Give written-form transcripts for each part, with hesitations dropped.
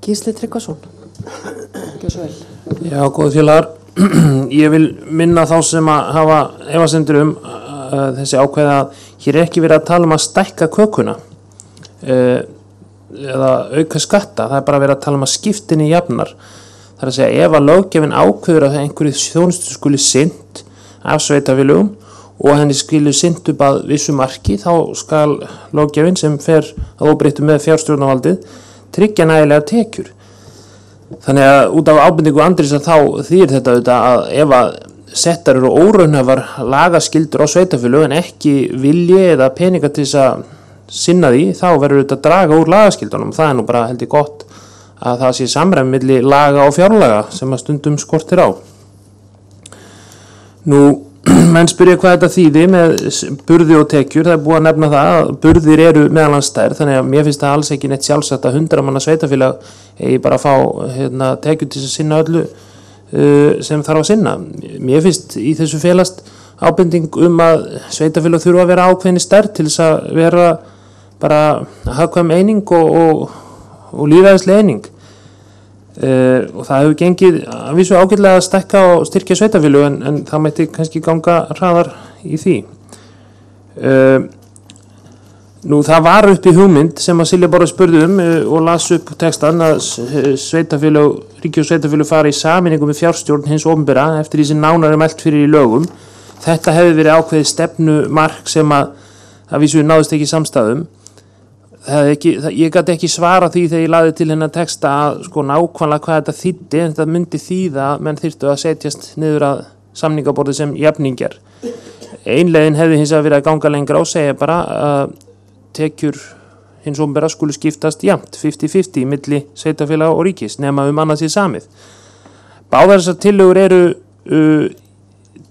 Gísli Tryggvason. Gjör svo vel. Já, góði félagar. Ég vil minna þá sem að hafa efasemdir þessi ákveði að hér er ekki verið að tala að stækka kökuna eða auka skatta. Það er bara verið að tala að skiptinni jafnar. Það er að segja, ef að löggjafinn ákveður að einhverju þjónustu skuli sinnt af sveitarfélögum og henni skuli sinnt upp að vissu marki, þá skal löggjafinn sem fer að óbreyttu með fjárstjórnarvaldið tryggja nægilega tekjur. Þannig að út af ábendingu Andrés að þá þýðir þetta auðvitað að ef að settar eru óraunhæfar lagaskyldur á sveitarfélög en ekki vilji eða peninga til þess að sinna því, þá verður auðvitað að draga úr lagaskildunum. Það er nú bara heldur gott að það sé samræmi milli laga og fjárlaga sem að stundum skortir á. Nú, menn spyrja hvað þetta þýði með burði og tekjur. Það er búið að nefna það að burðir eru meðalans stærð, þannig að mér finnst það alls ekki neitt sjálfsagt að 100 manna sveitarfélag eigi bara að fá tekjur til að sinna öllu sem þarf að sinna. Mér finnst í þessu felast ábending að sveitarfélag þurfa að vera ákveðinni stærð til þess að vera bara hagkvæm eining og lýðræðisleg eining. Og það hefur gengið að vísu ágætlega að stækka og styrkja sveitarfélög en það mætti kannski ganga hraðar í því. Nú það var upp í hugmynd sem að Silja Bára spurði og las upp textan að ríki og sveitarfélög fara í sameiningu með fjárstjórn hins opinbera eftir því sem nánar mælt fyrir í lögum. Þetta hefði verið ákveðið stefnumark sem að vísu náðist ekki samstæðum. Ég gat ekki svara því þegar ég lagði til hennar texta að nákvæmlega hvað þetta þýddi, en þetta myndi þýða að menn þyrftu að setjast niður að samningaborði sem jafningjar. Einlegin hefði hins að verið að ganga lengra og segja bara að tekjur hins opinbera skulu skiptast jafnt 50-50 milli sveitarfélaga og ríkis nema annað sé samið. Báðar þessar tillögur eru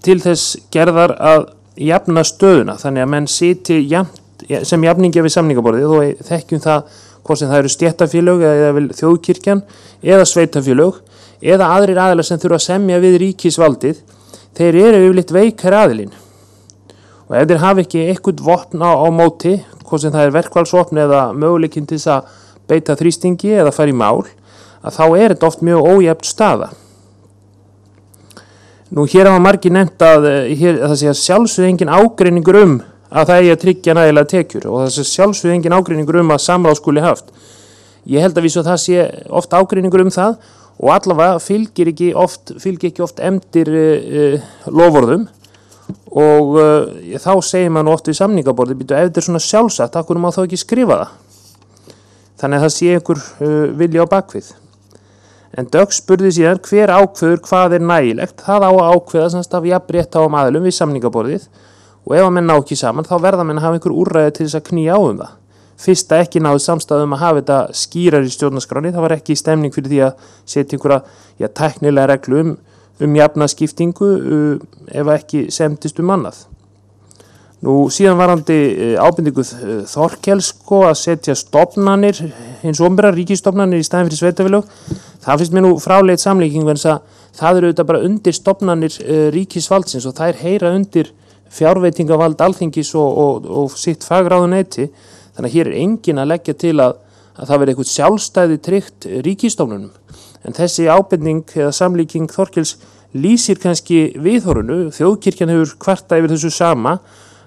til þess gerðar að jafna stöðuna, þannig að menn siti jafnt sem jafningja við samningaborðið og þekkjum það hvort sem það eru stéttarfélög eða þjóðkirkjan eða sveitarfélög eða aðrir aðilar sem þurfa að semja við ríkisvaldið, þeir eru yfirleitt veikar aðilinn. Og ef þeir hafa ekki eitthvað vopn á móti, hvort sem það er verkfallsvopn eða möguleikinn til þess að beita þrýstingi eða fara í mál, að þá er þetta oft mjög ójafn staða. Nú hér hafa margir nefnt að það sé að sjálfsögðu engin ágreiningur að það eigi að tryggja nægilega tekjur og það sé sjálfsögðu engin ágreiningur að samráð skuli haft. Ég held að vísu að það sé oft ágreiningur það og allavega fylgir ekki oft efndir loforðum og þá segir maður oft við samningaborði, ef þetta er svona sjálfsagt, af hverju má þá ekki skrifa það? Þannig að það sé einhver vilji á bakvið. En Dögg spurði síðan hver ákveður hvað er nægilegt, það á að ákveða semst af jafnrétt á aðilum við samningaborðið. Og ef að menn ná ekki saman, þá verða menn að hafa einhver úrræði til þess að knýja á það. Fyrst að ekki náðu samstæðum að hafa þetta skýrar í stjórnarskráni, það var ekki stemning fyrir því að setja einhverja tæknilega reglu jafna skiptingu ef ekki semdist annað. Nú síðan varandi ábendingu Þorkels að setja stofnanir, hins opinbera ríkisstofnanir í staðinn fyrir sveitarfélög. Það finnst mér nú fráleit samlíking en það eru auðvitað bara undir stofnanir ríkisvaldsins og þær heyra undir fjárveitingavald Alþingis og sitt fagráðuneyti, þannig að hér er enginn að leggja til að það veri eitthvað sjálfstæði tryggt ríkisstofnunum. En þessi ábending eða samlíking Þorkels lýsir kannski viðhorfinu. Þjóðkirkjan hefur kvartað yfir þessu sama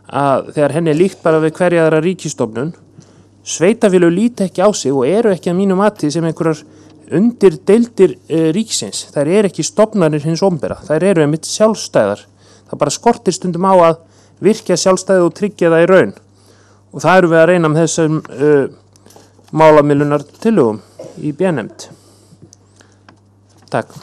að þegar henni er líkt bara við hverja aðra ríkisstofnun, sveitarfélög líta ekki á sig og eru ekki að mínu mati sem einhverjar undirdeildir ríkisins. Þær eru ekki stofnanir hins opinbera, þær eru einmitt sjálfstæðar. Það bara skortir stundum á að virkja sjálfstæði og tryggja það í raun. Og það eru við að reyna með þessum málamiðlunar tillögum í B-nefnd. Takk.